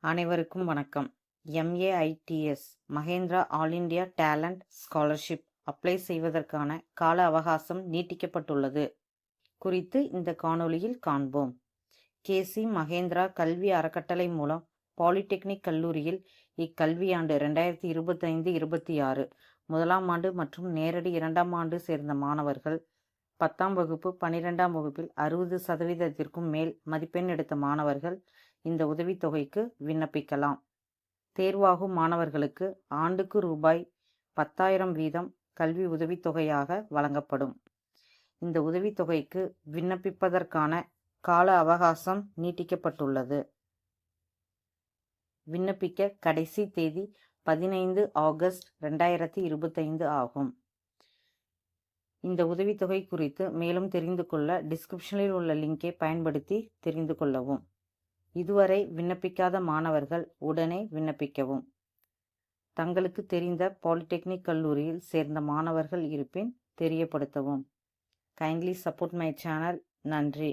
அனைவருக்கும் வணக்கம். MAITS Mahendra all India talent scholarship apply செய்வதற்கான கால அவகாசம் நீட்டிக்கப்பட்டுள்ளது குறித்து இந்த காணொளியில் காண்போம். KC மகேந்திரா கல்வி அறக்கட்டளை மூலம் பாலிடெக்னிக் கல்லூரியில் இக்கல்வியாண்டு 2025-26 முதலாம் ஆண்டு மற்றும் நேரடி 2ஆம் ஆண்டு சேர்ந்த மாணவர்கள் 10ஆம் வகுப்பு 12ஆம் வகுப்பில் 60% மேல் மதிப்பெண் எடுத்த மாணவர்கள் இந்த உதவித்தொகைக்கு விண்ணப்பிக்கலாம். தேர்வாகும் மாணவர்களுக்கு ஆண்டுக்கு ரூபாய் 10,000 வீதம் கல்வி உதவித்தொகையாக வழங்கப்படும். இந்த உதவித்தொகைக்கு விண்ணப்பிப்பதற்கான கால அவகாசம் நீட்டிக்கப்பட்டுள்ளது. விண்ணப்பிக்க கடைசி தேதி 15 ஆகஸ்ட் 2025 ஆகும். இந்த உதவித்தொகை குறித்து மேலும் தெரிந்து கொள்ள டிஸ்கிரிப்ஷனில் உள்ள லிங்கை பயன்படுத்தி தெரிந்து கொள்ளவும். இதுவரை விண்ணப்பிக்காத மாணவர்கள் உடனே விண்ணப்பிக்கவும். தங்களுக்கு தெரிந்த பாலிடெக்னிக் கல்லூரியில் சேர்ந்த மாணவர்கள் இருப்பின் தெரியப்படுத்தவும். Kindly support my channel. நன்றி.